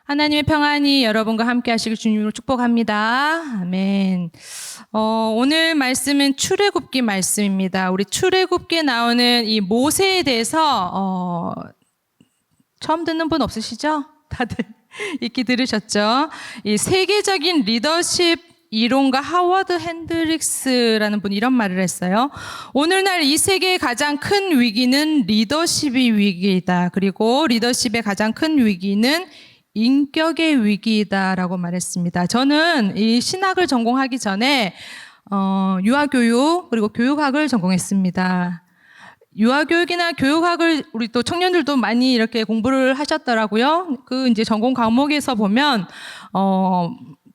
하나님의 평안이 여러분과 함께 하시길 주님으로 축복합니다. 아멘. 오늘 말씀은 출애굽기 말씀입니다. 우리 출애굽기에 나오는 이 모세에 대해서 처음 듣는 분 없으시죠? 다들 익히 들으셨죠? 이 세계적인 리더십 이론가 하워드 핸드릭스라는 분이 이런 말을 했어요. 오늘날 이 세계의 가장 큰 위기는 리더십이 위기이다. 그리고 리더십의 가장 큰 위기는 인격의 위기이다라고 말했습니다. 저는 이 신학을 전공하기 전에 유아교육 그리고 교육학을 전공했습니다. 유아교육이나 교육학을 우리 또 청년들도 많이 이렇게 공부를 하셨더라고요. 그 이제 전공 과목에서 보면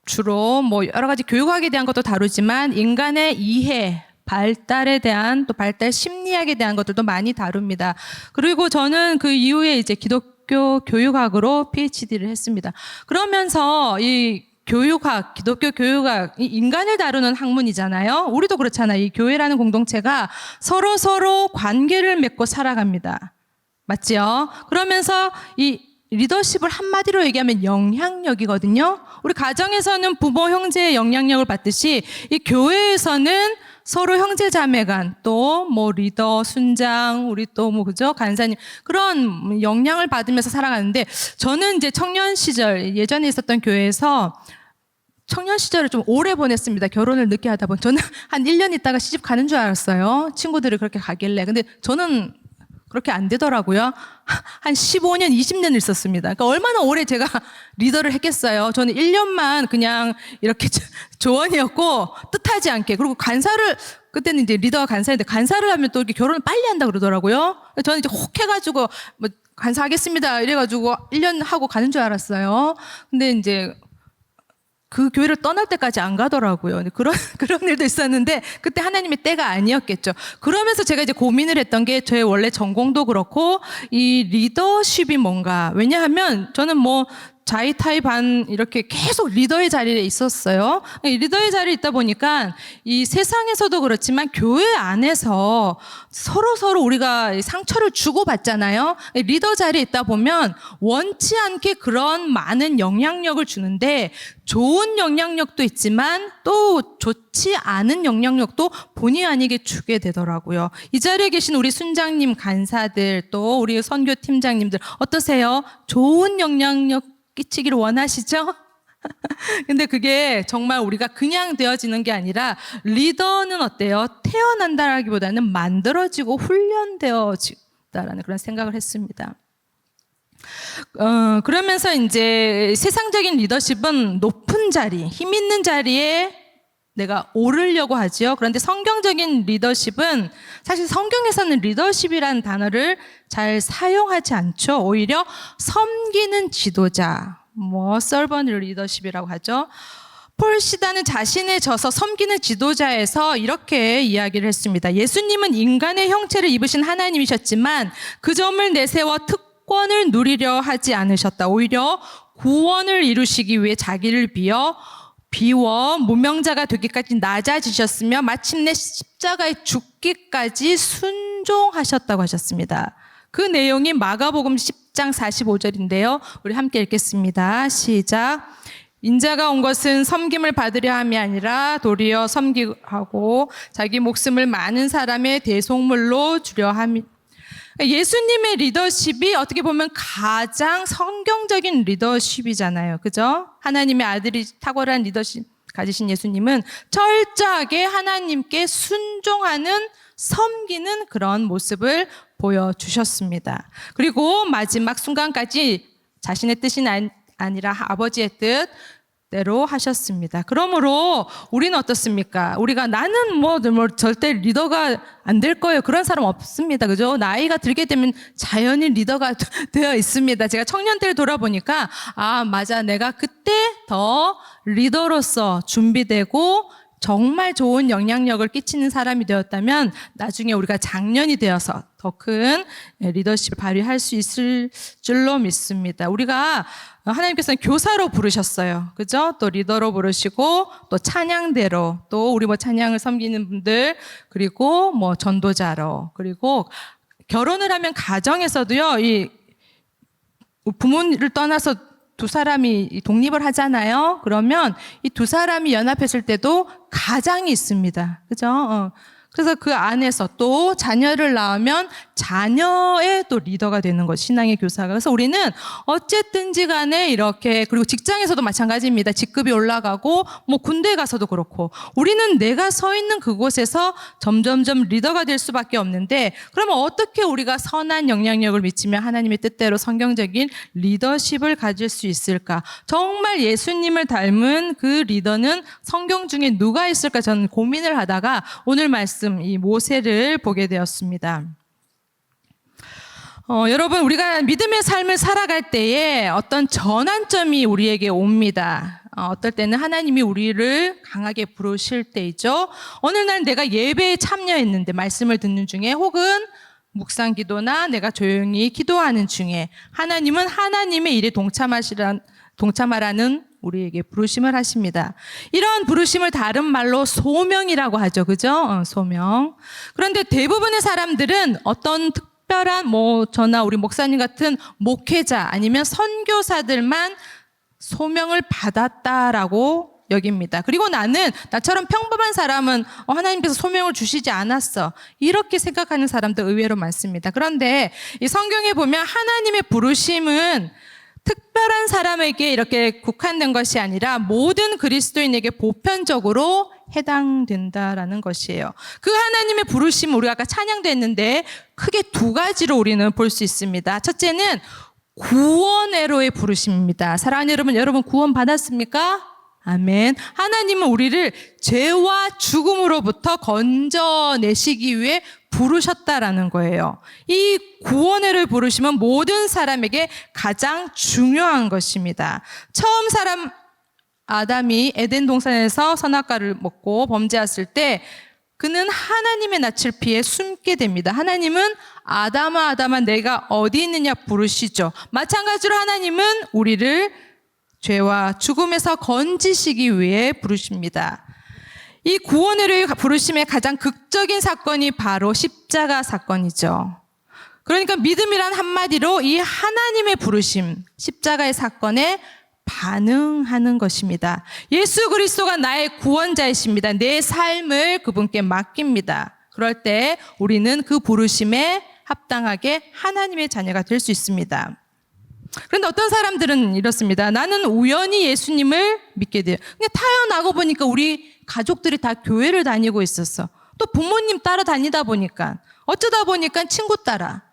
주로 뭐 여러 가지 교육학에 대한 것도 다루지만 인간의 이해, 발달에 대한 또 발달 심리학에 대한 것들도 많이 다룹니다. 그리고 저는 그 이후에 이제 기독교 교육학으로 PhD를 했습니다. 그러면서 이 교육학, 기독교 교육학, 이 인간을 다루는 학문이잖아요. 우리도 그렇잖아요. 이 교회라는 공동체가 서로 관계를 맺고 살아갑니다. 맞지요? 그러면서 이 리더십을 한마디로 얘기하면 영향력이거든요. 우리 가정에서는 부모, 형제의 영향력을 받듯이 이 교회에서는 서로 형제자매 간, 또 뭐 리더, 순장, 우리 또 뭐 그죠? 간사님, 그런 영향을 받으면서 살아가는데, 저는 이제 청년 시절, 예전에 있었던 교회에서 청년 시절을 좀 오래 보냈습니다. 결혼을 늦게 하다 보니. 저는 한 1년 있다가 시집 가는 줄 알았어요. 친구들이 그렇게 가길래. 근데 저는 그렇게 안 되더라고요. 한 15년, 20년 있었습니다. 그러니까 얼마나 오래 제가 리더를 했겠어요. 저는 1년만 그냥 이렇게 조언이었고 뜻하지 않게. 그리고 간사를, 그때는 이제 리더가 간사인데 간사를 하면 또 이렇게 결혼을 빨리 한다 그러더라고요. 저는 이제 혹 해가지고 뭐 간사하겠습니다 이래가지고 1년 하고 가는 줄 알았어요. 근데 이제 그 교회를 떠날 때까지 안 가더라고요. 그런 일도 있었는데, 그때 하나님의 때가 아니었겠죠. 그러면서 제가 이제 고민을 했던 게, 저의 원래 전공도 그렇고, 이 리더십이 뭔가. 왜냐하면, 저는 뭐, 자이타이 반 이렇게 계속 리더의 자리에 있었어요. 리더의 자리에 있다 보니까 이 세상에서도 그렇지만 교회 안에서 서로 우리가 상처를 주고받잖아요. 리더 자리에 있다 보면 원치 않게 그런 많은 영향력을 주는데 좋은 영향력도 있지만 또 좋지 않은 영향력도 본의 아니게 주게 되더라고요. 이 자리에 계신 우리 순장님, 간사들, 또 우리 선교 팀장님들 어떠세요? 좋은 영향력 끼치기를 원하시죠? 근데 그게 정말 우리가 그냥 되어지는 게 아니라 리더는 어때요? 태어난다라기보다는 만들어지고 훈련되어지다라는 그런 생각을 했습니다. 그러면서 이제 세상적인 리더십은 높은 자리, 힘 있는 자리에 내가 오르려고 하죠. 그런데 성경적인 리더십은 사실 성경에서는 리더십이라는 단어를 잘 사용하지 않죠. 오히려 섬기는 지도자, 서번트 리더십이라고 하죠. 폴 시다는 자신의 저서 섬기는 지도자에서 이렇게 이야기를 했습니다. 예수님은 인간의 형체를 입으신 하나님이셨지만 그 점을 내세워 특권을 누리려 하지 않으셨다. 오히려 구원을 이루시기 위해 자기를 비워 무명자가 되기까지 낮아지셨으며 마침내 십자가에 죽기까지 순종하셨다고 하셨습니다. 그 내용이 마가복음 10장 45절인데요. 우리 함께 읽겠습니다. 시작. 인자가 온 것은 섬김을 받으려 함이 아니라 도리어 섬기하고 자기 목숨을 많은 사람의 대속물로 주려 함이. 예수님의 리더십이 어떻게 보면 가장 성경적인 리더십이잖아요. 그죠? 하나님의 아들이 탁월한 리더십 가지신 예수님은 철저하게 하나님께 순종하는, 섬기는 그런 모습을 보여주셨습니다. 그리고 마지막 순간까지 자신의 뜻이 아니라 아버지의 뜻대로 하셨습니다. 그러므로 우리는 어떻습니까? 우리가 나는 뭐 절대 리더가 안 될 거예요. 그런 사람 없습니다. 그죠? 나이가 들게 되면 자연히 리더가 되어 있습니다. 제가 청년 때를 돌아보니까 맞아. 내가 그때 더 리더로서 준비되고 정말 좋은 영향력을 끼치는 사람이 되었다면 나중에 우리가 장년이 되어서 더 큰 리더십을 발휘할 수 있을 줄로 믿습니다. 우리가 하나님께서는 교사로 부르셨어요. 그죠? 또 리더로 부르시고 또 찬양대로 또 우리 찬양을 섬기는 분들 그리고 전도자로 그리고 결혼을 하면 가정에서도요. 이 부모를 떠나서 두 사람이 독립을 하잖아요. 그러면 이 두 사람이 연합했을 때도 가장이 있습니다. 그죠? 그래서 그 안에서 또 자녀를 낳으면 자녀의 또 리더가 되는 것, 신앙의 교사가. 그래서 우리는 어쨌든지 간에 이렇게, 그리고 직장에서도 마찬가지입니다. 직급이 올라가고, 뭐 군대 가서도 그렇고, 우리는 내가 서 있는 그곳에서 점점점 리더가 될 수밖에 없는데, 그러면 어떻게 우리가 선한 영향력을 미치며 하나님의 뜻대로 성경적인 리더십을 가질 수 있을까? 정말 예수님을 닮은 그 리더는 성경 중에 누가 있을까? 저는 고민을 하다가 오늘 말씀 이 모세를 보게 되었습니다. 여러분, 우리가 믿음의 삶을 살아갈 때에 어떤 전환점이 우리에게 옵니다. 어떨 때는 하나님이 우리를 강하게 부르실 때이죠. 어느 날 내가 예배에 참여했는데 말씀을 듣는 중에, 혹은 묵상 기도나 내가 조용히 기도하는 중에 하나님은 하나님의 일에 동참하라는 우리에게 부르심을 하십니다. 이런 부르심을 다른 말로 소명이라고 하죠. 그죠? 소명. 그런데 대부분의 사람들은 어떤 특별한 저나 우리 목사님 같은 목회자 아니면 선교사들만 소명을 받았다라고 여깁니다. 그리고 나처럼 평범한 사람은 하나님께서 소명을 주시지 않았어, 이렇게 생각하는 사람도 의외로 많습니다. 그런데 이 성경에 보면 하나님의 부르심은 특별한 사람에게 이렇게 국한된 것이 아니라 모든 그리스도인에게 보편적으로 해당된다라는 것이에요. 그 하나님의 부르심, 우리가 아까 찬양도 했는데 크게 두 가지로 우리는 볼 수 있습니다. 첫째는 구원애로의 부르심입니다. 사랑하는 여러분 구원 받았습니까? 아멘. 하나님은 우리를 죄와 죽음으로부터 건져내시기 위해 부르셨다라는 거예요. 이 구원애를 부르시면 모든 사람에게 가장 중요한 것입니다. 처음 사람 아담이 에덴 동산에서 선악과를 먹고 범죄했을 때 그는 하나님의 낯을 피해 숨게 됩니다. 하나님은 아담아 내가 어디 있느냐 부르시죠. 마찬가지로 하나님은 우리를 죄와 죽음에서 건지시기 위해 부르십니다. 이 구원의 부르심의 가장 극적인 사건이 바로 십자가 사건이죠. 그러니까 믿음이란 한마디로 이 하나님의 부르심, 십자가의 사건에 반응하는 것입니다. 예수 그리스도가 나의 구원자이십니다. 내 삶을 그분께 맡깁니다. 그럴 때 우리는 그 부르심에 합당하게 하나님의 자녀가 될 수 있습니다. 그런데 어떤 사람들은 이렇습니다. 나는 우연히 예수님을 믿게 돼요. 그냥 태어나고 보니까 우리 가족들이 다 교회를 다니고 있었어. 또 부모님 따라 다니다 보니까, 어쩌다 보니까 친구 따라.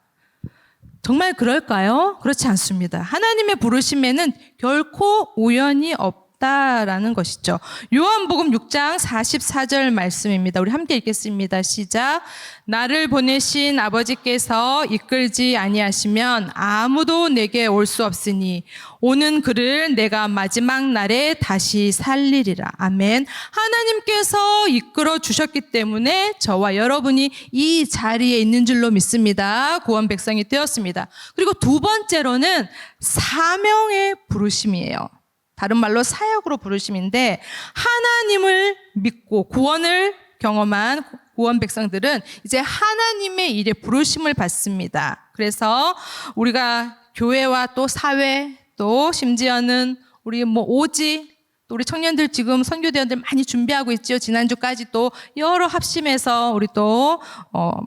정말 그럴까요? 그렇지 않습니다. 하나님의 부르심에는 결코 우연이 없다라는 것이죠. 요한복음 6장 44절 말씀입니다. 우리 함께 읽겠습니다. 시작. 나를 보내신 아버지께서 이끌지 아니하시면 아무도 내게 올 수 없으니 오는 그를 내가 마지막 날에 다시 살리리라. 아멘. 하나님께서 이끌어 주셨기 때문에 저와 여러분이 이 자리에 있는 줄로 믿습니다. 구원 백성이 되었습니다. 그리고 두 번째로는 사명의 부르심이에요. 다른 말로 사역으로 부르심인데, 하나님을 믿고 구원을 경험한 구원 백성들은 이제 하나님의 일에 부르심을 받습니다. 그래서 우리가 교회와 또 사회, 또 심지어는 우리 오지, 또 우리 청년들 지금 선교대원들 많이 준비하고 있죠. 지난주까지 또 여러 합심해서 우리 또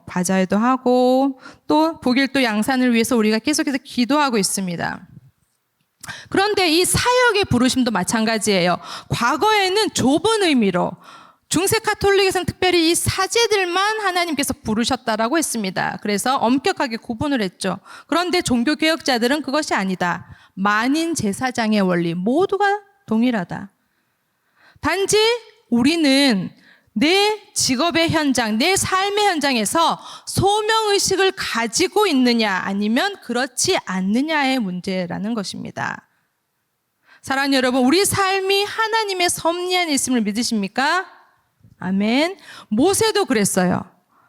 바자회도 하고 또 독일 또 양산을 위해서 우리가 계속해서 기도하고 있습니다. 그런데 이 사역의 부르심도 마찬가지예요. 과거에는 좁은 의미로 중세 카톨릭에서는 특별히 이 사제들만 하나님께서 부르셨다라고 했습니다. 그래서 엄격하게 구분을 했죠. 그런데 종교개혁자들은 그것이 아니다. 만인 제사장의 원리 모두가 동일하다. 단지 우리는 내 직업의 현장, 내 삶의 현장에서 소명의식을 가지고 있느냐 아니면 그렇지 않느냐의 문제라는 것입니다. 사랑하는 여러분, 우리 삶이 하나님의 섭리 안에 있음을 믿으십니까? 아멘. 모세도 그랬어요.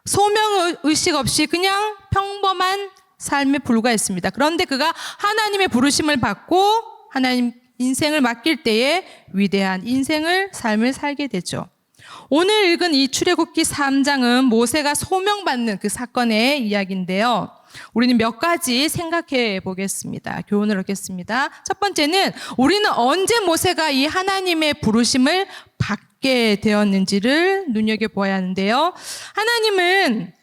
소명의식 없이 그냥 평범한 삶에 불과했습니다. 그런데 그가 하나님의 부르심을 받고 하나님 인생을 맡길 때에 위대한 삶을 살게 되죠. 오늘 읽은 이 출애굽기 3장은 모세가 소명받는 그 사건의 이야기인데요. 우리는 몇 가지 생각해 보겠습니다. 교훈을 얻겠습니다. 첫 번째는 우리는 언제 모세가 이 하나님의 부르심을 받게 되었는지를 눈여겨보아야 하는데요. 하나님은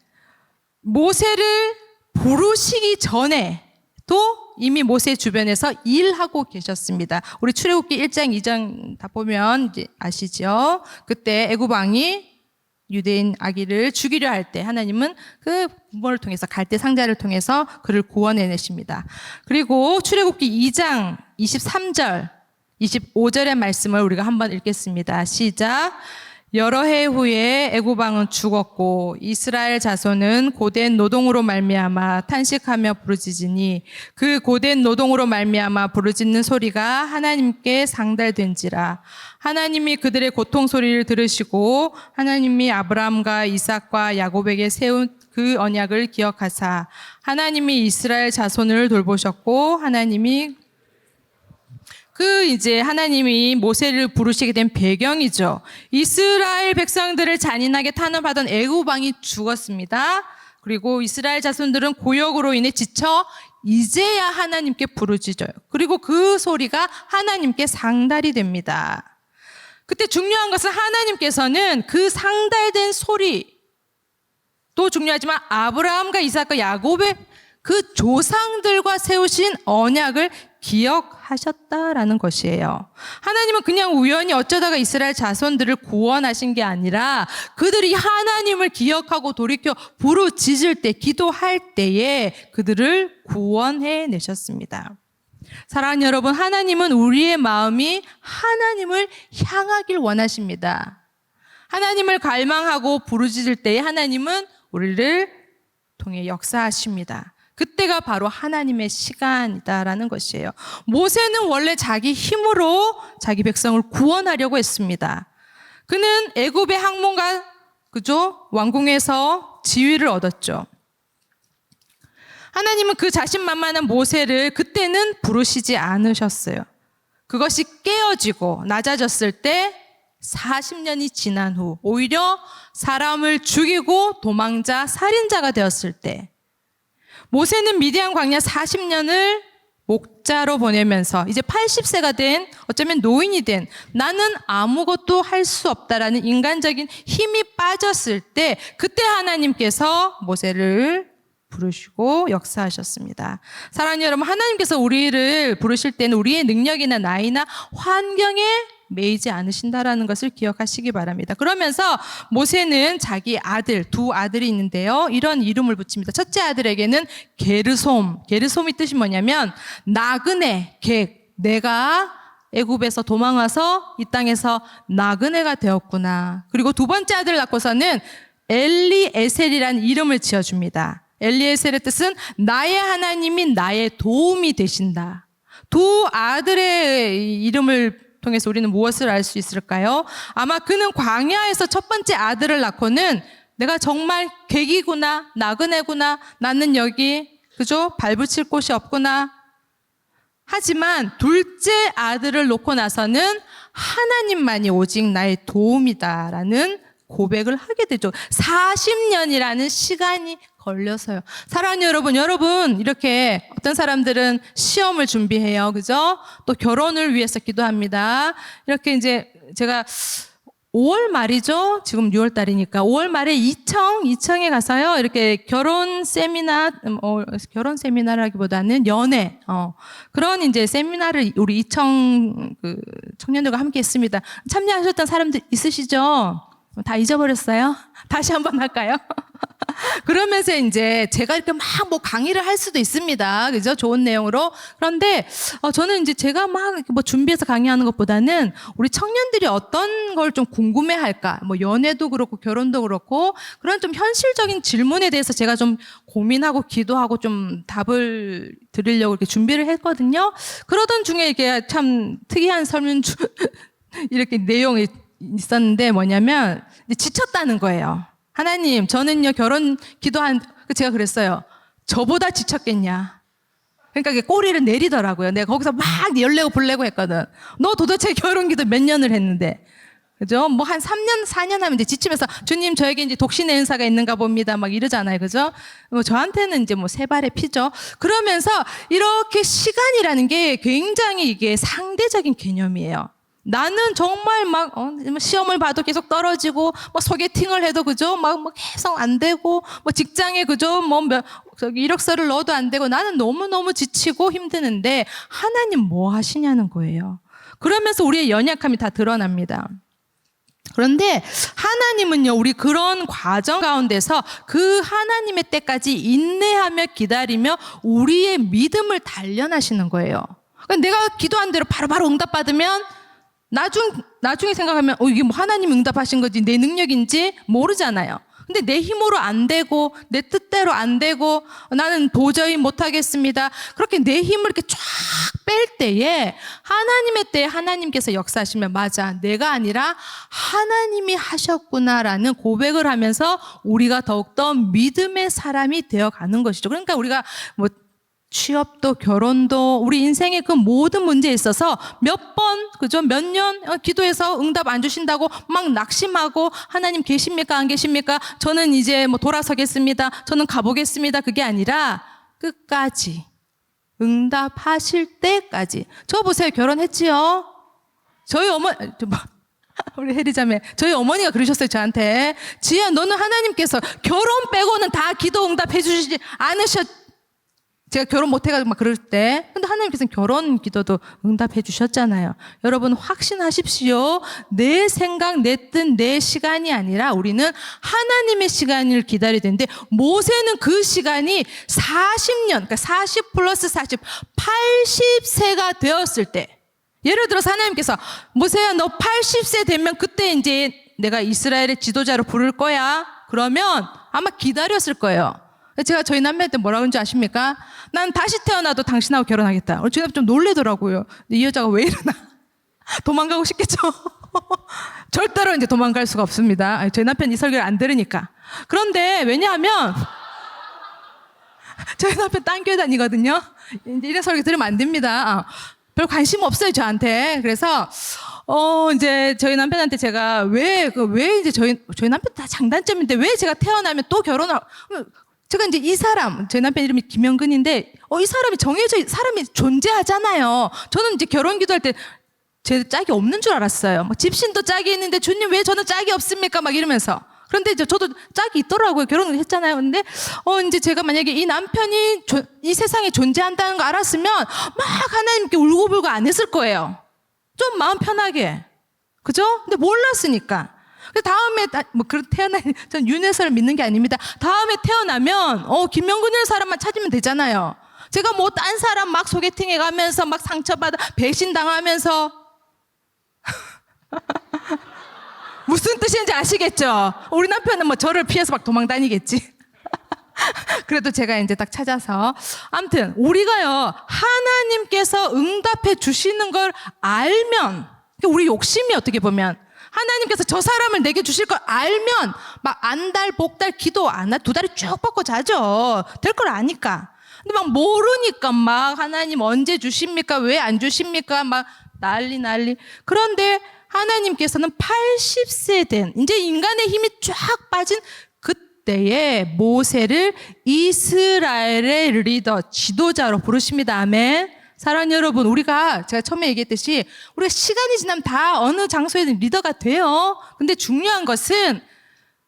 모세를 부르시기 전에 또 이미 모세 주변에서 일하고 계셨습니다. 우리 출애굽기 1장, 2장 다 보면 이제 아시죠? 그때 애굽 왕이 유대인 아기를 죽이려 할 때 하나님은 그 부모를 통해서 갈대 상자를 통해서 그를 구원해내십니다. 그리고 출애굽기 2장 23절, 25절의 말씀을 우리가 한번 읽겠습니다. 시작. 여러 해 후에 애굽 왕은 죽었고 이스라엘 자손은 고된 노동으로 말미암아 탄식하며 부르짖으니 그 고된 노동으로 말미암아 부르짖는 소리가 하나님께 상달된지라. 하나님이 그들의 고통 소리를 들으시고 하나님이 아브라함과 이삭과 야곱에게 세운 그 언약을 기억하사 하나님이 이스라엘 자손을 돌보셨고 하나님이 이제 하나님이 모세를 부르시게 된 배경이죠. 이스라엘 백성들을 잔인하게 탄압하던 애굽 왕이 죽었습니다. 그리고 이스라엘 자손들은 고역으로 인해 지쳐 이제야 하나님께 부르짖어요. 그리고 그 소리가 하나님께 상달이 됩니다. 그때 중요한 것은 하나님께서는 그 상달된 소리 또 중요하지만 아브라함과 이삭과 야곱의 그 조상들과 세우신 언약을 기억하셨다라는 것이에요. 하나님은 그냥 우연히 어쩌다가 이스라엘 자손들을 구원하신 게 아니라 그들이 하나님을 기억하고 돌이켜 부르짖을 때, 기도할 때에 그들을 구원해 내셨습니다. 사랑하는 여러분, 하나님은 우리의 마음이 하나님을 향하길 원하십니다. 하나님을 갈망하고 부르짖을 때에 하나님은 우리를 통해 역사하십니다. 그때가 바로 하나님의 시간이다라는 것이에요. 모세는 원래 자기 힘으로 자기 백성을 구원하려고 했습니다. 그는 애굽의 항문과 왕궁에서 지위를 얻었죠. 하나님은 그 자신만만한 모세를 그때는 부르시지 않으셨어요. 그것이 깨어지고 낮아졌을 때 40년이 지난 후 오히려 사람을 죽이고 도망자 살인자가 되었을 때 모세는 미디안 광야 40년을 목자로 보내면서 이제 80세가 된, 어쩌면 노인이 된, 나는 아무것도 할 수 없다라는 인간적인 힘이 빠졌을 때 그때 하나님께서 모세를 부르시고 역사하셨습니다. 사랑하는 여러분, 하나님께서 우리를 부르실 때는 우리의 능력이나 나이나 환경에 매이지 않으신다라는 것을 기억하시기 바랍니다. 그러면서 모세는 자기 아들, 두 아들이 있는데요. 이런 이름을 붙입니다. 첫째 아들에게는 게르솜이 뜻이 뭐냐면 나그네, 내가 애굽에서 도망와서 이 땅에서 나그네가 되었구나. 그리고 두 번째 아들을 낳고서는 엘리에셀이라는 이름을 지어줍니다. 엘리에셀의 뜻은 나의 하나님이 나의 도움이 되신다. 두 아들의 이름을 통해서 우리는 무엇을 알 수 있을까요? 아마 그는 광야에서 첫 번째 아들을 낳고는 내가 정말 객이구나, 나그네구나, 나는 여기 발붙일 곳이 없구나. 하지만 둘째 아들을 놓고 나서는 하나님만이 오직 나의 도움이다라는 고백을 하게 되죠. 40년이라는 시간이 걸려서요. 사랑하는 여러분, 이렇게 어떤 사람들은 시험을 준비해요. 그죠? 또 결혼을 위해서 기도합니다. 이렇게 이제 제가 5월 말이죠. 지금 6월 달이니까 5월 말에 이청에 가서요. 이렇게 결혼 세미나라기보다는 연애, 그런 이제 세미나를 우리 이청 청년들과 함께 했습니다. 참여하셨던 사람들 있으시죠? 다 잊어버렸어요? 다시 한번 할까요? 그러면서 이제 제가 이렇게 막 강의를 할 수도 있습니다. 그죠? 좋은 내용으로. 그런데, 저는 이제 제가 막 준비해서 강의하는 것보다는 우리 청년들이 어떤 걸 좀 궁금해 할까? 연애도 그렇고 결혼도 그렇고 그런 좀 현실적인 질문에 대해서 제가 좀 고민하고 기도하고 좀 답을 드리려고 이렇게 준비를 했거든요. 그러던 중에 이렇게 참 특이한 설문 이렇게 내용이 있었는데 뭐냐면 지쳤다는 거예요. 하나님, 저는요 결혼 제가 그랬어요. 저보다 지쳤겠냐. 그러니까 꼬리를 내리더라고요. 내가 거기서 막 열내고 불내고 했거든. 너 도대체 결혼 기도 몇 년을 했는데. 그죠? 뭐 한 3년, 4년 하면 이제 지치면서 주님 저에게 이제 독신의 은사가 있는가 봅니다. 막 이러잖아요. 그죠? 뭐 저한테는 이제 뭐 세 발의 피죠. 그러면서 이렇게 시간이라는 게 굉장히 이게 상대적인 개념이에요. 나는 정말 막 시험을 봐도 계속 떨어지고 뭐 소개팅을 해도 그죠? 막 계속 안 되고 뭐 직장에 그죠? 저기 이력서를 넣어도 안 되고 나는 너무너무 지치고 힘드는데 하나님 뭐 하시냐는 거예요. 그러면서 우리의 연약함이 다 드러납니다. 그런데 하나님은요, 우리 그런 과정 가운데서 그 하나님의 때까지 인내하며 기다리며 우리의 믿음을 단련하시는 거예요. 그러니까 내가 기도한 대로 바로바로 응답받으면 나중에 생각하면 이게 뭐 하나님 응답하신 거지 내 능력인지 모르잖아요. 근데 내 힘으로 안 되고 내 뜻대로 안 되고 나는 도저히 못하겠습니다. 그렇게 내 힘을 이렇게 쫙 뺄 때에 하나님의 때에 하나님께서 역사하시면 맞아 내가 아니라 하나님이 하셨구나라는 고백을 하면서 우리가 더욱더 믿음의 사람이 되어가는 것이죠. 그러니까 우리가 뭐 취업도 결혼도 우리 인생의 그 모든 문제에 있어서 몇 번, 그죠? 몇 년 기도해서 응답 안 주신다고 막 낙심하고 하나님 계십니까? 안 계십니까? 저는 이제 뭐 돌아서겠습니다. 저는 가보겠습니다. 그게 아니라 끝까지 응답하실 때까지. 저 보세요. 결혼했지요? 저희 우리 혜리자매, 저희 어머니가 그러셨어요. 저한테. 지혜야, 너는 하나님께서 결혼 빼고는 다 기도 응답해 주시지 제가 결혼 못해가지고 막 그럴 때. 근데 하나님께서는 결혼 기도도 응답해 주셨잖아요. 여러분 확신하십시오. 내 생각, 내 뜻, 내 시간이 아니라 우리는 하나님의 시간을 기다려야 되는데 모세는 그 시간이 40년, 그러니까 40 플러스 40, 80세가 되었을 때 예를 들어서 하나님께서 모세야 너 80세 되면 그때 이제 내가 이스라엘의 지도자로 부를 거야. 그러면 아마 기다렸을 거예요. 제가 저희 남편한테 뭐라고 하는지 아십니까? 난 다시 태어나도 당신하고 결혼하겠다. 저희 남편 좀 놀래더라고요. 이 여자가 왜 이러나? 도망가고 싶겠죠? 절대로 이제 도망갈 수가 없습니다. 저희 남편 이 설교를 안 들으니까. 그런데 왜냐하면 저희 남편 딴 교회 다니거든요. 이제 이런 설교 들으면 안 됩니다. 별 관심 없어요, 저한테. 그래서 이제 저희 남편한테 제가 왜 이제 저희 남편 다 장단점인데 왜 제가 태어나면 또 결혼을 제가 이제 이 사람, 제 남편 이름이 김영근인데, 이 사람이 사람이 존재하잖아요. 저는 이제 결혼 기도할 때, 제 짝이 없는 줄 알았어요. 막 집신도 짝이 있는데, 주님 왜 저는 짝이 없습니까? 막 이러면서. 그런데 이제 저도 짝이 있더라고요. 결혼을 했잖아요. 근데, 이제 제가 만약에 이 남편이 이 세상에 존재한다는 거 알았으면, 막 하나님께 울고불고 안 했을 거예요. 좀 마음 편하게. 그죠? 근데 몰랐으니까. 다음에 전 윤회사를 믿는 게 아닙니다. 다음에 태어나면 김명근이라는 사람만 찾으면 되잖아요. 제가 뭐 딴 사람 막 소개팅해 가면서 막 상처받아 배신당하면서 무슨 뜻인지 아시겠죠? 우리 남편은 뭐 저를 피해서 막 도망 다니겠지. 그래도 제가 이제 딱 찾아서 아무튼 우리가요 하나님께서 응답해 주시는 걸 알면 우리 욕심이 어떻게 보면 하나님께서 저 사람을 내게 주실 걸 알면 막 안달 복달 기도 안 하 두 다리 쭉 뻗고 자죠. 될 걸 아니까. 근데 막 모르니까 막 하나님 언제 주십니까? 왜 안 주십니까? 막 난리. 그런데 하나님께서는 80세 된 이제 인간의 힘이 쫙 빠진 그때에 모세를 이스라엘의 리더 지도자로 부르십니다. 아멘. 사랑하는 여러분, 제가 처음에 얘기했듯이 우리가 시간이 지나면 다 어느 장소에든 리더가 돼요. 근데 중요한 것은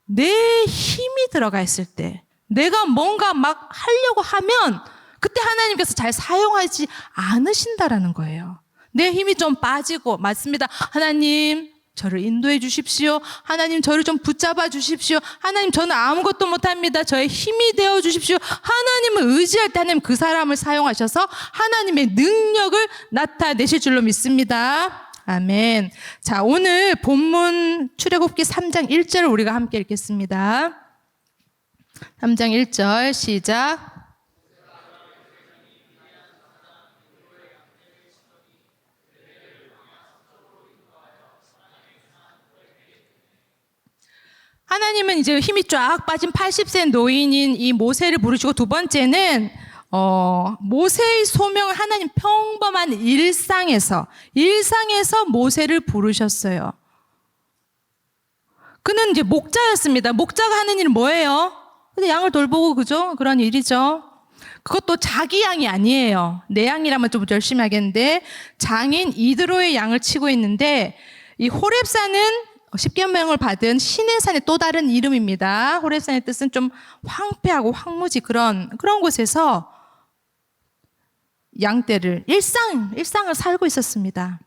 내 힘이 들어가 있을 때 내가 뭔가 막 하려고 하면 그때 하나님께서 잘 사용하지 않으신다라는 거예요. 내 힘이 좀 빠지고 맞습니다. 하나님 저를 인도해 주십시오. 하나님 저를 좀 붙잡아 주십시오. 하나님 저는 아무것도 못합니다. 저의 힘이 되어 주십시오. 하나님을 의지할 때 하나님 그 사람을 사용하셔서 하나님의 능력을 나타내실 줄로 믿습니다. 아멘. 자, 오늘 본문 출애굽기 3장 1절을 우리가 함께 읽겠습니다. 3장 1절 시작. 하나님은 이제 힘이 쫙 빠진 80세 노인인 이 모세를 부르시고 두 번째는 모세의 소명을 하나님 평범한 일상에서 모세를 부르셨어요. 그는 이제 목자였습니다. 목자가 하는 일은 뭐예요? 근데 양을 돌보고, 그죠? 그런 일이죠. 그것도 자기 양이 아니에요. 내 양이라면 좀 열심히 하겠는데, 장인 이드로의 양을 치고 있는데, 이 호렙산은 십계명을 받은 신의 산의 또 다른 이름입니다. 호렙산의 뜻은 좀 황폐하고 황무지 그런 곳에서 양떼를 일상을 살고 있었습니다.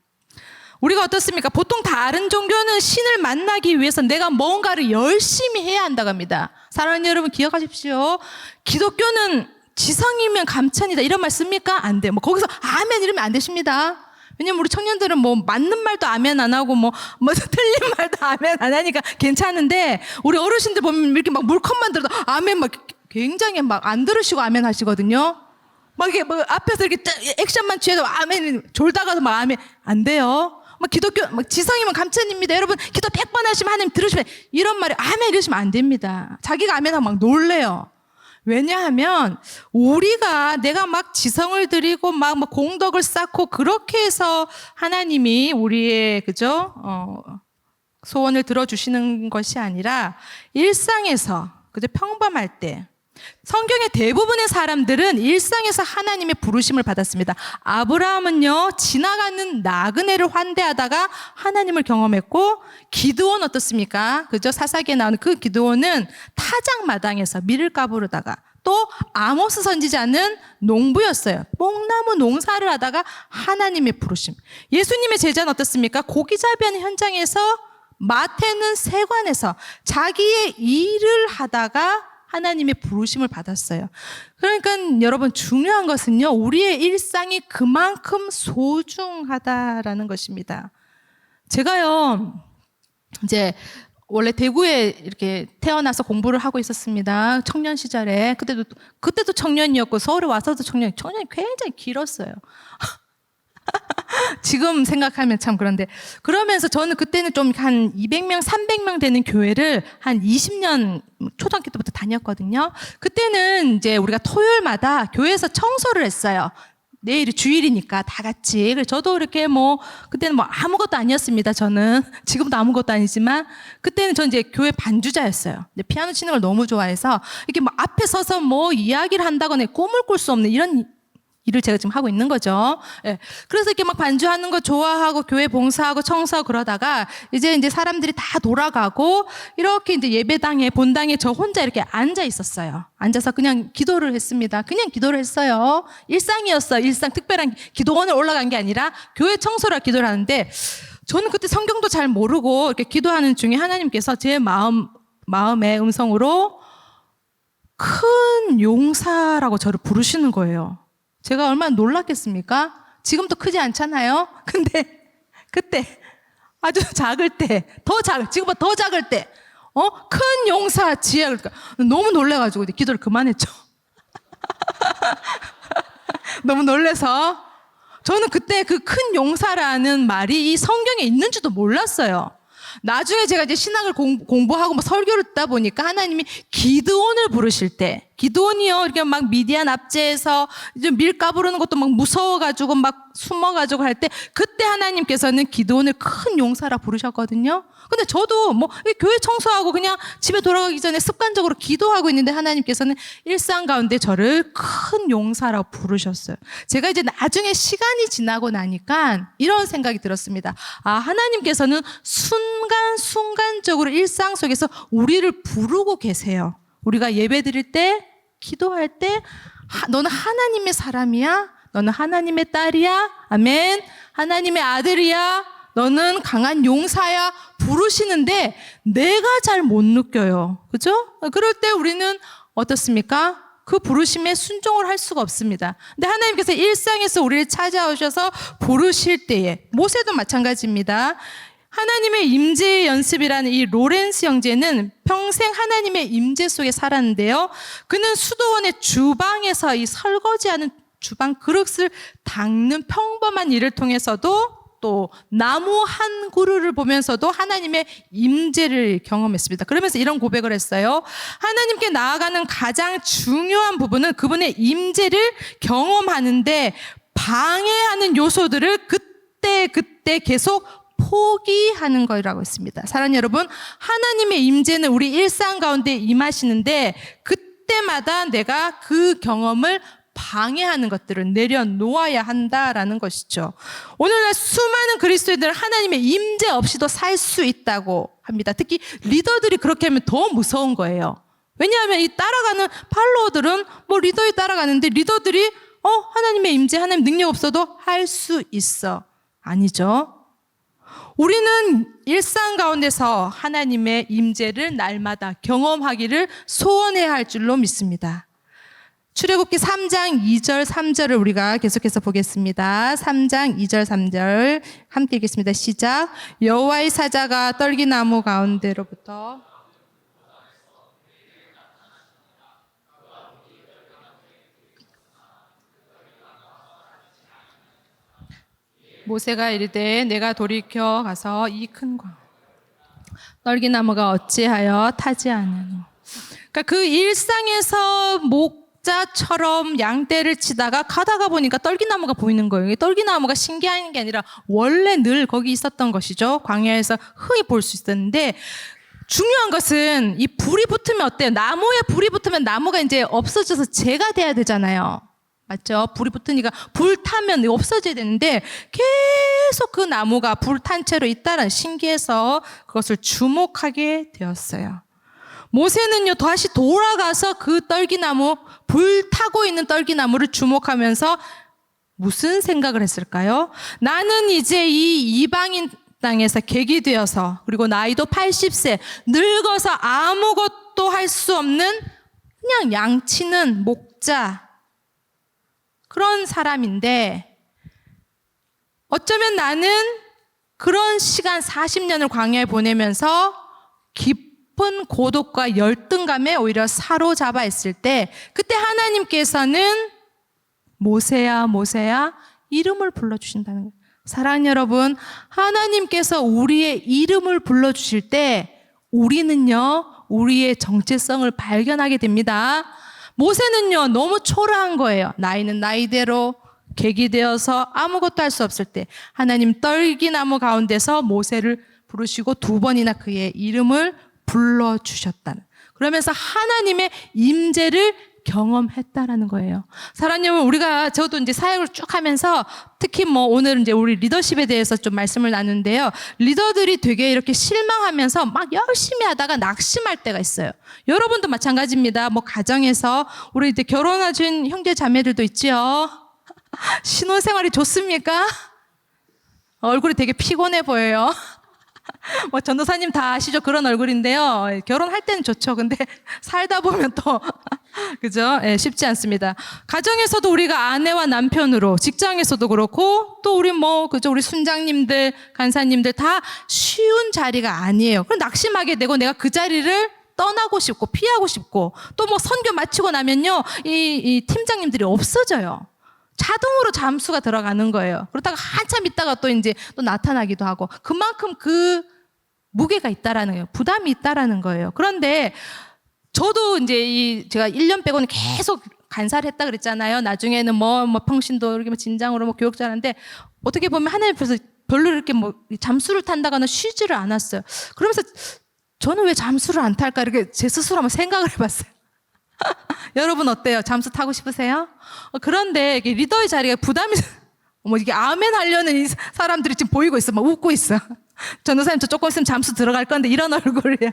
우리가 어떻습니까? 보통 다른 종교는 신을 만나기 위해서 내가 뭔가를 열심히 해야 한다고 합니다. 사랑하는 여러분 기억하십시오. 기독교는 지성이면 감천이다 이런 말 씁니까? 안 돼요. 거기서 아멘 이러면 안 되십니다. 왜냐면 우리 청년들은 맞는 말도 아멘 안 하고 틀린 말도 아멘 안 하니까 괜찮은데, 우리 어르신들 보면 이렇게 물컵만 들어도 아멘 굉장히 안 들으시고 아멘 하시거든요. 이게 앞에서 이렇게 액션만 취해도 아멘, 졸다가도 아멘 안 돼요. 기독교 지성이면 감천입니다. 여러분 기도 100번 하시면 하나님 들으시면 이런 말에 아멘 이러시면 안 됩니다. 자기가 아멘 하면 놀래요. 왜냐하면 내가 지성을 드리고 공덕을 쌓고 그렇게 해서 하나님이 우리의 소원을 들어주시는 것이 아니라 일상에서 평범할 때, 성경의 대부분의 사람들은 일상에서 하나님의 부르심을 받았습니다. 아브라함은요, 지나가는 나그네를 환대하다가 하나님을 경험했고, 기드온 어떻습니까? 사사기에 나오는 그 기드온은 타작마당에서 밀을 까부르다가, 또 아모스 선지자는 농부였어요. 뽕나무 농사를 하다가 하나님의 부르심. 예수님의 제자는 어떻습니까? 고기잡이하는 현장에서, 마태는 세관에서 자기의 일을 하다가 하나님의 부르심을 받았어요. 그러니까 여러분 중요한 것은요, 우리의 일상이 그만큼 소중하다라는 것입니다. 제가요, 이제 원래 대구에 이렇게 태어나서 공부를 하고 있었습니다. 청년 시절에. 그때도 청년이었고, 서울에 와서도 청년이 굉장히 길었어요. 지금 생각하면 참 그런데, 그러면서 저는 그때는 좀 한 200명, 300명 되는 교회를 한 20년 초등학교 때부터 다녔거든요. 그때는 이제 우리가 토요일마다 교회에서 청소를 했어요. 내일이 주일이니까 다 같이. 그래서 저도 이렇게 그때는 아무것도 아니었습니다. 저는 지금도 아무것도 아니지만, 그때는 전 이제 교회 반주자였어요. 피아노 치는 걸 너무 좋아해서 이렇게 앞에 서서 이야기를 한다거나 꿈을 꿀 수 없는 이런 일을 제가 지금 하고 있는 거죠. 예. 그래서 이렇게 반주하는 거 좋아하고 교회 봉사하고 청소하고 그러다가 이제 사람들이 다 돌아가고 이렇게 이제 예배당에 본당에 저 혼자 이렇게 앉아 있었어요. 앉아서 그냥 기도를 했습니다. 그냥 기도를 했어요. 일상이었어요. 일상, 특별한 기도원을 올라간 게 아니라 교회 청소라 기도를 하는데, 저는 그때 성경도 잘 모르고 이렇게 기도하는 중에 하나님께서 제 마음의 음성으로 큰 용사라고 저를 부르시는 거예요. 제가 얼마나 놀랐겠습니까? 지금도 크지 않잖아요? 근데 그때 아주 작을 때, 지금보다 더 작을 때, 큰 용사 지혜, 그러니까 너무 놀래가지고 기도를 그만했죠. 너무 놀래서 저는 그때 그 큰 용사라는 말이 이 성경에 있는 줄도 몰랐어요. 나중에 제가 이제 신학을 공부하고 설교를 듣다 보니까 하나님이 기드온을 부르실 때, 기드온이요, 이렇게 미디안 압제에서 이제 밀 까부르는 것도 무서워가지고 숨어가지고 할 때, 그때 하나님께서는 기드온을 큰 용사라 부르셨거든요. 근데 저도 교회 청소하고 그냥 집에 돌아가기 전에 습관적으로 기도하고 있는데 하나님께서는 일상 가운데 저를 큰 용사라고 부르셨어요. 제가 이제 나중에 시간이 지나고 나니까 이런 생각이 들었습니다. 하나님께서는 순간적으로 일상 속에서 우리를 부르고 계세요. 우리가 예배 드릴 때, 기도할 때, 너는 하나님의 사람이야? 너는 하나님의 딸이야? 아멘. 하나님의 아들이야? 너는 강한 용사야? 부르시는데 내가 잘 못 느껴요. 그죠? 그럴 때 우리는 어떻습니까? 그 부르심에 순종을 할 수가 없습니다. 근데 하나님께서 일상에서 우리를 찾아오셔서 부르실 때에, 모세도 마찬가지입니다. 하나님의 임재의 연습이라는 이 로렌스 형제는 평생 하나님의 임재 속에 살았는데요. 그는 수도원의 주방에서 이 설거지하는 주방 그릇을 닦는 평범한 일을 통해서도, 또 나무 한 그루를 보면서도 하나님의 임재를 경험했습니다. 그러면서 이런 고백을 했어요. 하나님께 나아가는 가장 중요한 부분은 그분의 임재를 경험하는데 방해하는 요소들을 그때 계속 포기하는 거라고 했습니다. 사랑하는 여러분, 하나님의 임재는 우리 일상 가운데 임하시는데 그때마다 내가 그 경험을 방해하는 것들을 내려놓아야 한다라는 것이죠. 오늘날 수많은 그리스도인들은 하나님의 임재 없이도 살 수 있다고 합니다. 특히 리더들이 그렇게 하면 더 무서운 거예요. 왜냐하면 이 따라가는 팔로워들은 뭐 리더에 따라가는데 리더들이 하나님의 임재, 하나님 능력 없어도 할 수 있어. 아니죠. 우리는 일상 가운데서 하나님의 임재를 날마다 경험하기를 소원해야 할 줄로 믿습니다. 출애굽기 3장 2절 3절을 우리가 계속해서 보겠습니다. 3장 2절 3절 함께 읽겠습니다. 시작. 여호와의 사자가 떨기나무 가운데로부터 모세가 이르되 내가 돌이켜 가서 이 큰 떨기나무가 어찌하여 타지 않으노. 그러니까 그 일상에서 목자처럼 양떼를 치다가 가다가 보니까 떨기나무가 보이는 거예요. 떨기나무가 신기한 게 아니라 원래 늘 거기 있었던 것이죠. 광야에서 흔히 볼 수 있었는데 중요한 것은 이 불이 붙으면 어때요? 나무에 불이 붙으면 나무가 이제 없어져서 재가 돼야 되잖아요. 맞죠? 불이 붙으니까 불 타면 없어져야 되는데 계속 그 나무가 불 탄 채로 있다는 신기해서 그것을 주목하게 되었어요. 모세는요 다시 돌아가서 그 떨기나무, 불 타고 있는 떨기나무를 주목하면서 무슨 생각을 했을까요? 나는 이제 이 이방인 땅에서 객이 되어서 그리고 나이도 80세 늙어서 아무것도 할 수 없는 그냥 양치는 목자 그런 사람인데 어쩌면 나는 그런 시간 40년을 광야에 보내면서 깊은 고독과 열등감에 오히려 사로잡아 있을 때 그때 하나님께서는 모세야 모세야 이름을 불러주신다는 거예요. 사랑하는 여러분, 하나님께서 우리의 이름을 불러주실 때 우리는요 우리의 정체성을 발견하게 됩니다. 모세는요 너무 초라한 거예요. 나이는 나이대로 객이 되어서 아무것도 할 수 없을 때 하나님 떨기나무 가운데서 모세를 부르시고 2번이나 그의 이름을 불러주셨다는, 그러면서 하나님의 임재를 경험했다라는 거예요. 사랑하는 여러분, 저도 이제 사역을 쭉 하면서 특히 오늘 이제 우리 리더십에 대해서 좀 말씀을 나누는데요. 리더들이 되게 이렇게 실망하면서 막 열심히 하다가 낙심할 때가 있어요. 여러분도 마찬가지입니다. 가정에서 우리 이제 결혼하신 형제 자매들도 있지요. 신혼생활이 좋습니까? 얼굴이 되게 피곤해 보여요. 전도사님 다 아시죠? 그런 얼굴인데요. 결혼할 때는 좋죠. 근데 살다 보면 또 그죠? 쉽지 않습니다. 가정에서도 우리가 아내와 남편으로, 직장에서도 그렇고 또 우리 그죠? 우리 순장님들, 간사님들 다 쉬운 자리가 아니에요. 그럼 낙심하게 되고 내가 그 자리를 떠나고 싶고 피하고 싶고 또 선교 마치고 나면요 이 팀장님들이 없어져요. 자동으로 잠수가 들어가는 거예요. 그러다가 한참 있다가 또 이제 또 나타나기도 하고 그만큼 그 무게가 있다라는 거예요. 부담이 있다라는 거예요. 그런데 저도 이제 제가 1년 빼고는 계속 간사를 했다 그랬잖아요. 나중에는 평신도 이렇게 진장으로 교육자라는데 어떻게 보면 하나님 앞에서 별로 이렇게 잠수를 탄다거나 쉬지를 않았어요. 그러면서 저는 왜 잠수를 안 탈까 이렇게 제 스스로 한번 생각을 해봤어요. 여러분 어때요? 잠수 타고 싶으세요? 그런데 이게 리더의 자리가 부담이 이게 아멘 하려는 이 사람들이 지금 보이고 있어. 웃고 있어. 전도사님 저 조금 있으면 잠수 들어갈 건데 이런 얼굴이야.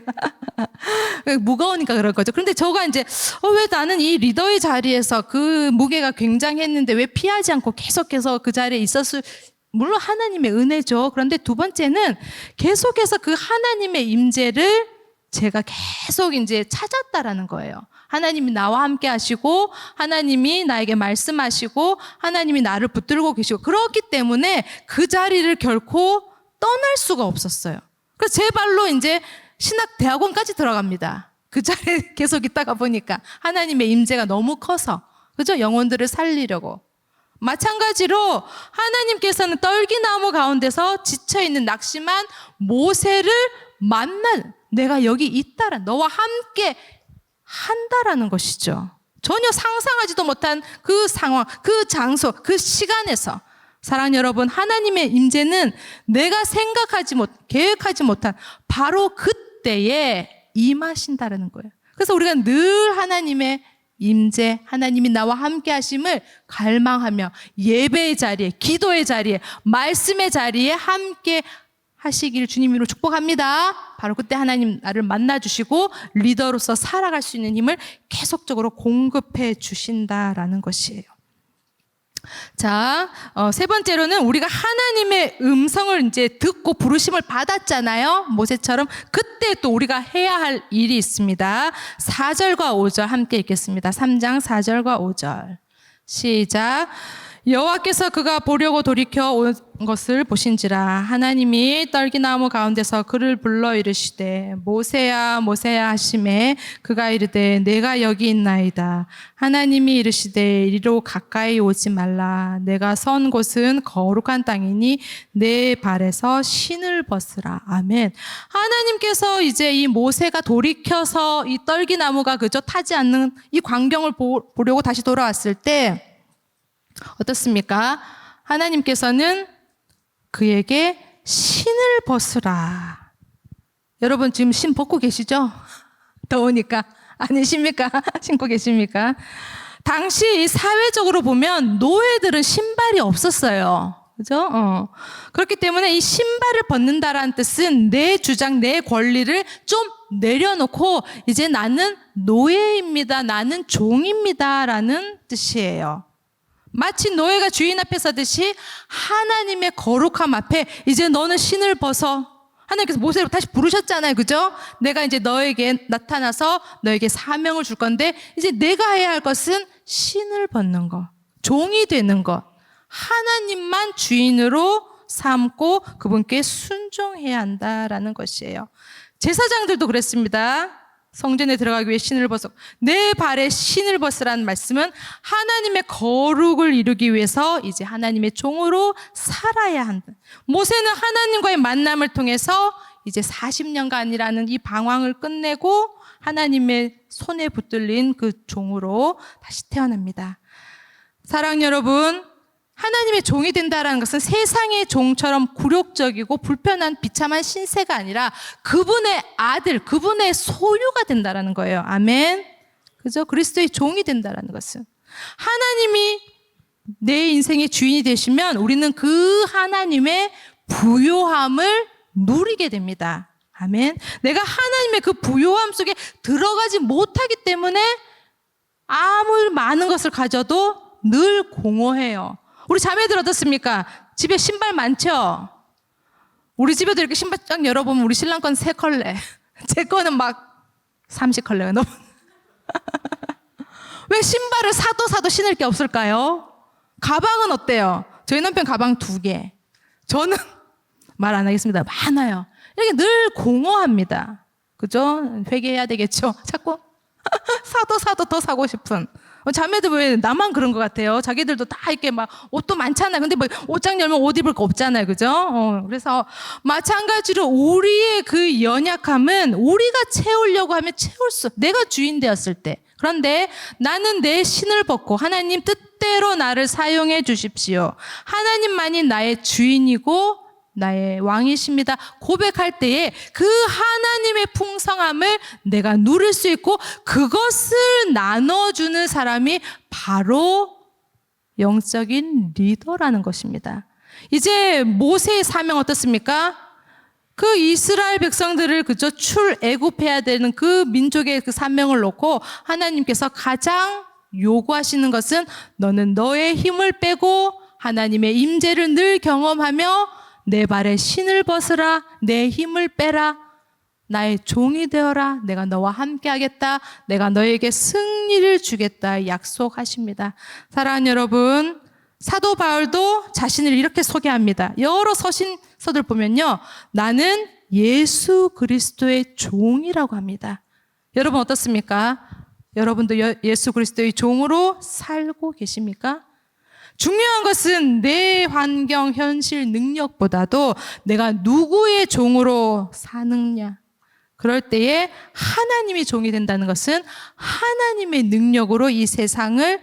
무거우니까 그럴 거죠. 그런데 저가 이제 왜 나는 이 리더의 자리에서 그 무게가 굉장했는데 왜 피하지 않고 계속해서 그 자리에 있었을, 물론 하나님의 은혜죠. 그런데 2번째는 계속해서 그 하나님의 임재를 제가 계속 이제 찾았다라는 거예요. 하나님이 나와 함께 하시고 하나님이 나에게 말씀하시고 하나님이 나를 붙들고 계시고 그렇기 때문에 그 자리를 결코 떠날 수가 없었어요. 그래서 제 발로 이제 신학대학원까지 들어갑니다. 그 자리에 계속 있다가 보니까 하나님의 임재가 너무 커서, 그죠? 영혼들을 살리려고. 마찬가지로 하나님께서는 떨기나무 가운데서 지쳐있는 낙심한 모세를 내가 여기 있다라, 너와 함께 한다라는 것이죠. 전혀 상상하지도 못한 그 상황, 그 장소, 그 시간에서 사랑하는 여러분, 하나님의 임재는 내가 계획하지 못한 바로 그때에 임하신다라는 거예요. 그래서 우리가 늘 하나님의 임재, 하나님이 나와 함께 하심을 갈망하며 예배의 자리에, 기도의 자리에, 말씀의 자리에 함께 하시기를 주님으로 축복합니다. 바로 그때 하나님 나를 만나주시고 리더로서 살아갈 수 있는 힘을 계속적으로 공급해 주신다라는 것이에요. 자, 세 번째로는 우리가 하나님의 음성을 이제 듣고 부르심을 받았잖아요. 모세처럼. 그때 또 우리가 해야 할 일이 있습니다. 4절과 5절 함께 읽겠습니다. 3장 4절과 5절. 시작. 여호와께서 그가 보려고 돌이켜 온 것을 보신지라 하나님이 떨기나무 가운데서 그를 불러 이르시되 모세야 모세야 하시매 그가 이르되 내가 여기 있나이다. 하나님이 이르시되 이리로 가까이 오지 말라. 내가 선 곳은 거룩한 땅이니 내 발에서 신을 벗으라. 아멘. 하나님께서 이제 이 모세가 돌이켜서 이 떨기나무가 그저 타지 않는 이 광경을 보려고 다시 돌아왔을 때 어떻습니까? 하나님께서는 그에게 신을 벗으라. 여러분 지금 신 벗고 계시죠? 더우니까. 아니십니까? 신고 계십니까? 당시 사회적으로 보면 노예들은 신발이 없었어요. 그죠? 그렇기 때문에 이 신발을 벗는다라는 뜻은 내 주장, 내 권리를 좀 내려놓고 이제 나는 노예입니다. 나는 종입니다. 라는 뜻이에요. 마치 노예가 주인 앞에 서듯이 하나님의 거룩함 앞에 이제 너는 신을 벗어. 하나님께서 모세를 다시 부르셨잖아요. 그죠? 내가 이제 너에게 나타나서 너에게 사명을 줄 건데 이제 내가 해야 할 것은 신을 벗는 것. 종이 되는 것. 하나님만 주인으로 삼고 그분께 순종해야 한다라는 것이에요. 제사장들도 그랬습니다. 성전에 들어가기 위해 신을 벗어 내 발에 신을 벗으라는 말씀은 하나님의 거룩을 이루기 위해서 이제 하나님의 종으로 살아야 한다. 모세는 하나님과의 만남을 통해서 이제 40년간이라는 이 방황을 끝내고 하나님의 손에 붙들린 그 종으로 다시 태어납니다. 사랑하는 여러분, 하나님의 종이 된다는 것은 세상의 종처럼 굴욕적이고 불편한 비참한 신세가 아니라 그분의 아들, 그분의 소유가 된다는 거예요. 아멘. 그죠? 그리스도의 종이 된다는 것은. 하나님이 내 인생의 주인이 되시면 우리는 그 하나님의 부요함을 누리게 됩니다. 아멘. 내가 하나님의 그 부요함 속에 들어가지 못하기 때문에 아무리 많은 것을 가져도 늘 공허해요. 우리 자매들 어떻습니까? 집에 신발 많죠? 우리 집에도 이렇게 신발 쫙 열어보면 우리 신랑 건 3컬레. 제 거는 막 30컬레가 너무. 왜 신발을 사도 신을 게 없을까요? 가방은 어때요? 저희 남편 가방 2개. 저는 말 안 하겠습니다. 많아요. 이렇게 늘 공허합니다. 그죠? 회개해야 되겠죠? 자꾸 사도 더 사고 싶은. 자매들 왜 나만 그런 것 같아요? 자기들도 다 이렇게 막 옷도 많잖아요. 근데 뭐 옷장 열면 옷 입을 거 없잖아요. 그죠? 그래서 마찬가지로 우리의 그 연약함은 우리가 채우려고 하면 내가 주인 되었을 때. 그런데 나는 내 신을 벗고 하나님 뜻대로 나를 사용해 주십시오. 하나님만이 나의 주인이고 나의 왕이십니다. 고백할 때에 그 하나님의 풍성함을 내가 누릴 수 있고 그것을 나눠주는 사람이 바로 영적인 리더라는 것입니다. 이제 모세의 사명 어떻습니까? 그 이스라엘 백성들을 그저 출애굽해야 되는 그 민족의 그 사명을 놓고 하나님께서 가장 요구하시는 것은 너는 너의 힘을 빼고 하나님의 임재를 늘 경험하며 내 발에 신을 벗으라. 내 힘을 빼라. 나의 종이 되어라. 내가 너와 함께 하겠다. 내가 너에게 승리를 주겠다. 약속하십니다. 사랑하는 여러분, 사도 바울도 자신을 이렇게 소개합니다. 여러 서신서들 보면요. 나는 예수 그리스도의 종이라고 합니다. 여러분 어떻습니까? 여러분도 예수 그리스도의 종으로 살고 계십니까? 중요한 것은 내 환경, 현실, 능력보다도 내가 누구의 종으로 사느냐. 그럴 때에 하나님이 종이 된다는 것은 하나님의 능력으로 이 세상을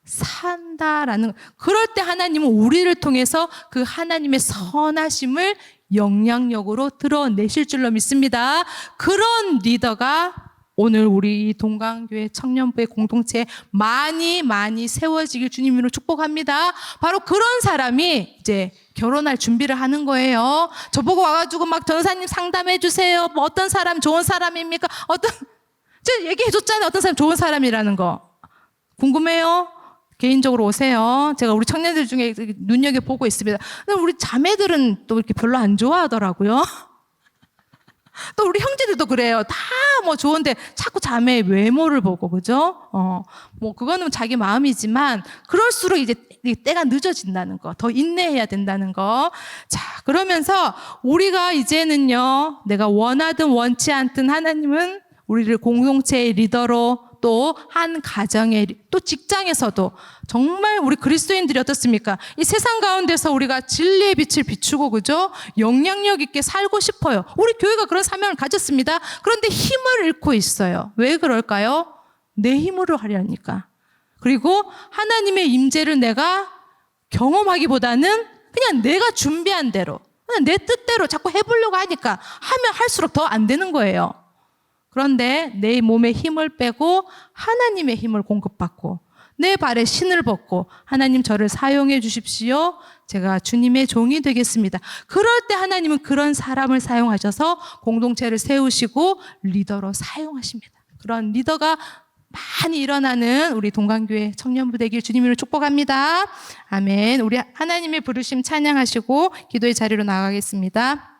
산다라는, 그럴 때 하나님은 우리를 통해서 그 하나님의 선하심을 영향력으로 드러내실 줄로 믿습니다. 그런 리더가 오늘 우리 동강교회 청년부의 공동체에 많이 세워지길 주님으로 축복합니다. 바로 그런 사람이 이제 결혼할 준비를 하는 거예요. 저보고 와가지고 막 전사님 상담해 주세요. 뭐 어떤 사람 좋은 사람입니까? 제가 얘기해 줬잖아요. 어떤 사람 좋은 사람이라는 거. 궁금해요? 개인적으로 오세요. 제가 우리 청년들 중에 눈여겨보고 있습니다. 근데 우리 자매들은 또 이렇게 별로 안 좋아하더라고요. 또 우리 형제들도 그래요. 다 뭐 좋은데 자꾸 자매의 외모를 보고, 그죠? 뭐 그거는 자기 마음이지만 그럴수록 이제 때가 늦어진다는 거, 더 인내해야 된다는 거. 자, 그러면서 우리가 이제는요, 내가 원하든 원치 않든 하나님은 우리를 공동체의 리더로, 또 한 가정의, 또 직장에서도 정말 우리 그리스도인들이 어떻습니까? 이 세상 가운데서 우리가 진리의 빛을 비추고, 그죠? 영향력 있게 살고 싶어요. 우리 교회가 그런 사명을 가졌습니다. 그런데 힘을 잃고 있어요. 왜 그럴까요? 내 힘으로 하려니까. 그리고 하나님의 임재를 내가 경험하기보다는 그냥 내가 준비한 대로, 그냥 내 뜻대로 자꾸 해보려고 하니까 하면 할수록 더 안 되는 거예요. 그런데 내 몸에 힘을 빼고 하나님의 힘을 공급받고 내 발에 신을 벗고 하나님 저를 사용해 주십시오. 제가 주님의 종이 되겠습니다. 그럴 때 하나님은 그런 사람을 사용하셔서 공동체를 세우시고 리더로 사용하십니다. 그런 리더가 많이 일어나는 우리 동강교회 청년부 되길 주님으로 축복합니다. 아멘. 우리 하나님의 부르심 찬양하시고 기도의 자리로 나가겠습니다.